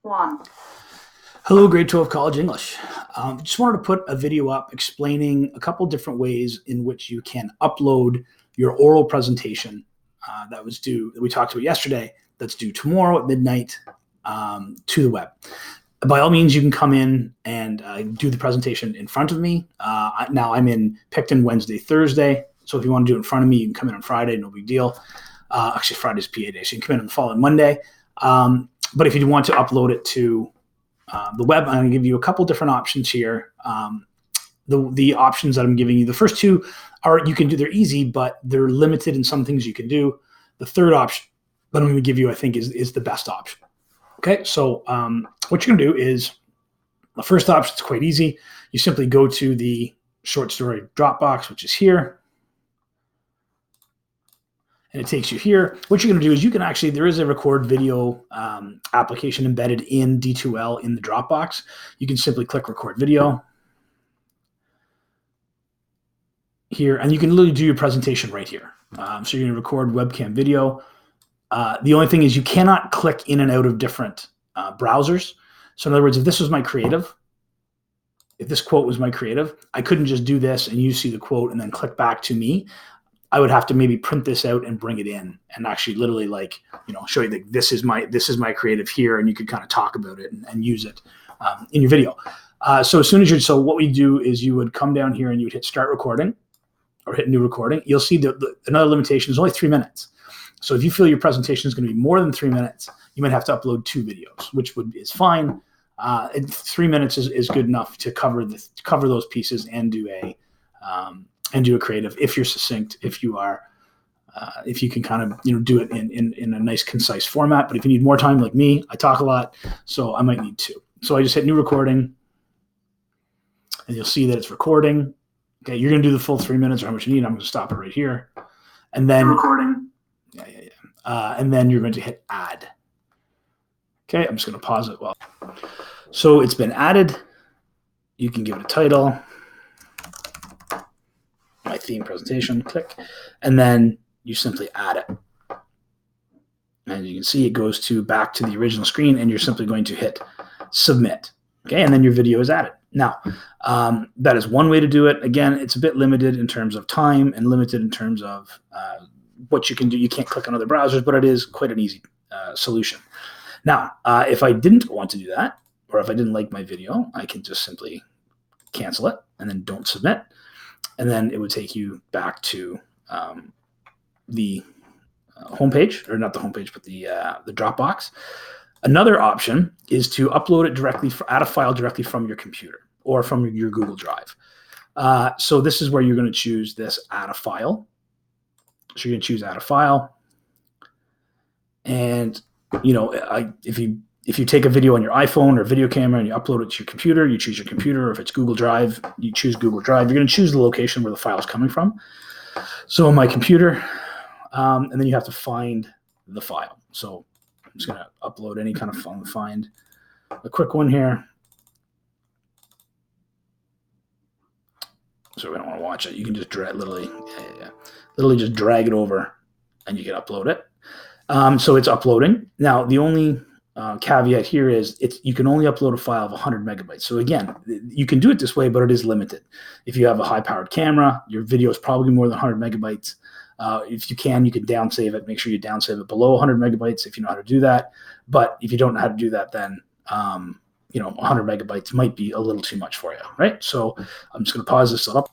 One. Hello, grade 12 college English. Just wanted to put a video up explaining a couple different ways in which you can upload your oral presentation that we talked about yesterday, that's due tomorrow at midnight to the web. By all means, you can come in and do the presentation in front of me. Now I'm in Picton Wednesday, Thursday. So if you want to do it in front of me, you can come in on Friday, no big deal. Actually, Friday's PA day, so you can come in on the following Monday. But if you want to upload it to the web, I'm going to give you a couple different options here. The options that I'm giving you, the first two are they're easy, but they're limited in some things you can do. The third option that I'm going to give you, I think, is the best option. Okay, so what you're going to do is, the first option is quite easy. You simply go to the short story Dropbox, which is here. And it takes you here. What you're going to do is there is a record video application embedded in D2L in the Dropbox. You can simply click record video here, and you can literally do your presentation right here. So you're going to record webcam video. The only thing is you cannot click in and out of different browsers. So in other words, if this quote was my creative, I couldn't just do this and you see the quote and then click back to me. I would have to maybe print this out and bring it in and actually literally show you that this is my creative here, and you could kind of talk about it and use it in your video. So what we do is you would come down here and you would hit start recording or hit new recording. You'll see another limitation is only 3 minutes. So if you feel your presentation is going to be more than 3 minutes, you might have to upload 2 videos, which is fine. 3 minutes is good enough to cover those pieces and do a creative if you're succinct, if you can kind of do it in a nice concise format. But if you need more time, like me, I talk a lot, so I might need 2. So I just hit new recording, and you'll see that it's recording. Okay, you're going to do the full 3 minutes or how much you need. I'm going to stop it right here, and then recording. And then you're going to hit add. Okay, I'm just going to pause it. So it's been added. You can give it a title. My theme presentation, click, and then you simply add it. And you can see it goes back to the original screen, and you're simply going to hit submit. Okay, and then your video is added. Now, that is one way to do it. Again, it's a bit limited in terms of time and limited in terms of what you can do. You can't click on other browsers, but it is quite an easy solution. Now, if I didn't want to do that, or if I didn't like my video, I can just simply cancel it and then don't submit. And then it would take you back to the homepage, or not the homepage, but the Dropbox. Another option is to upload it add a file directly from your computer or from your Google Drive. So this is where you're going to choose this add a file. So you're going to choose add a file. And, if you take a video on your iPhone or video camera and you upload it to your computer, you choose your computer. Or if it's Google Drive, you choose Google Drive. You're going to choose the location where the file is coming from. So on my computer, and then you have to find the file. So I'm just going to upload any kind of file and find a quick one here. So we don't want to watch it. You can just literally just drag it over and you can upload it. So it's uploading. Now, the only caveat here is you can only upload a file of 100 megabytes. So again, you can do it this way, but it is limited. If you have a high-powered camera, your video is probably more than 100 megabytes. If you can downsave it. Make sure you downsave it below 100 megabytes if you know how to do that. But if you don't know how to do that, then 100 megabytes might be a little too much for you, right? So I'm just going to pause this up.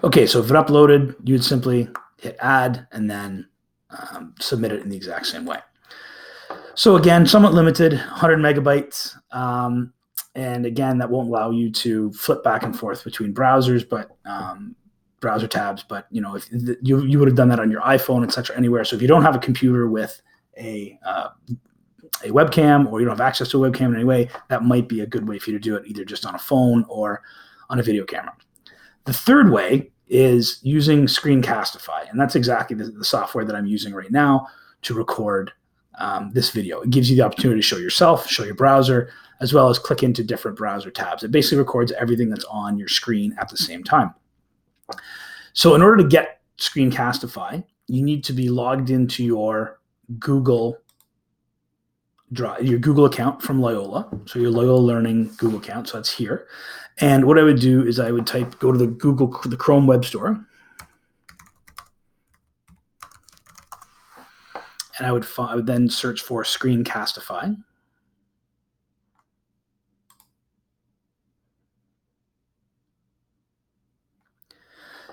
Okay, so if it uploaded, you'd simply hit add and then submit it in the exact same way. So again, somewhat limited, 100 megabytes. And again, that won't allow you to flip back and forth between browsers, but browser tabs. But if you would have done that on your iPhone, etc., anywhere. So if you don't have a computer with a webcam, or you don't have access to a webcam in any way, that might be a good way for you to do it, either just on a phone or on a video camera. The third way is using Screencastify, and that's exactly the software that I'm using right now to record this video. It gives you the opportunity to show yourself, show your browser, as well as click into different browser tabs. It basically records everything that's on your screen at the same time. So in order to get Screencastify, you need to be logged into your Google your Google account from Loyola. So your Loyola Learning Google account. So that's here. And what I would do is I would go to the Chrome Web Store. And I would then search for Screencastify.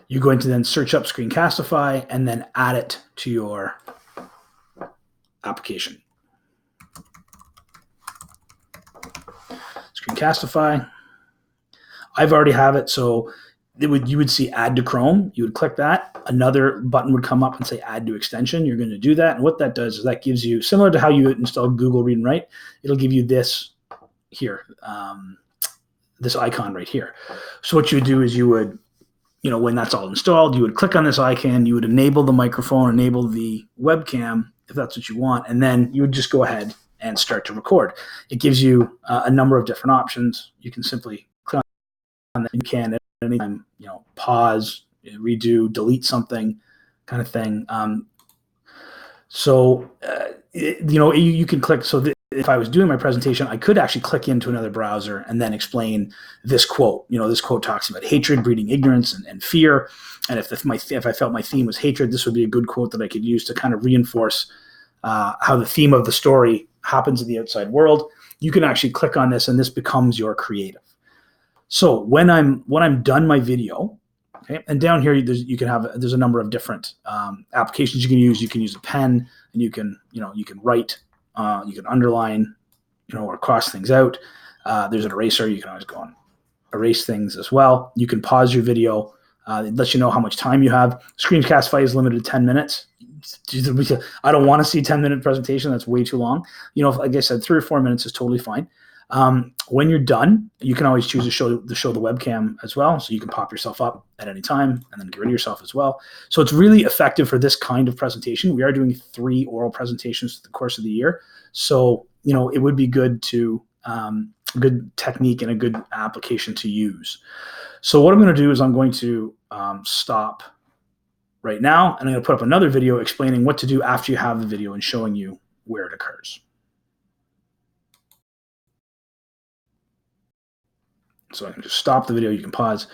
You're going to then search up Screencastify and then add it to your application. Screencastify. I've already have it, so you would see add to Chrome. You would click that. Another button would come up and say add to extension. You're going to do that. And what that does is that gives you, similar to how you install Google Read and Write, it'll give you this here, this icon right here. So what you would do is you would, when that's all installed, you would click on this icon, you would enable the microphone, enable the webcam, if that's what you want, and then you would just go ahead and start to record. It gives you a number of different options. You can simply click on that. You can at any time, pause, redo, delete something, kind of thing. You can click. So if I was doing my presentation, I could actually click into another browser and then explain this quote. This quote talks about hatred breeding ignorance and fear. And if I felt my theme was hatred, this would be a good quote that I could use to kind of reinforce how the theme of the story happens in the outside world. You can actually click on this, and this becomes your creative. So when I'm done my video, okay, and down here there's a number of different applications you can use. You can use a pen, and you can write, you can underline, or cross things out. There's an eraser. You can always go and erase things as well. You can pause your video. It lets you know how much time you have. Screencastify is limited to 10 minutes. I don't want to see a 10-minute presentation. That's way too long. Like I said, 3 or 4 minutes is totally fine. When you're done, you can always choose to show the webcam as well. So you can pop yourself up at any time and then get rid of yourself as well. So it's really effective for this kind of presentation. We are doing 3 oral presentations through the course of the year. So, it would be good to, a good technique and a good application to use. So what I'm going to do is I'm going to stop right now, and I'm going to put up another video explaining what to do after you have the video and showing you where it occurs. So I can just stop the video. You can pause.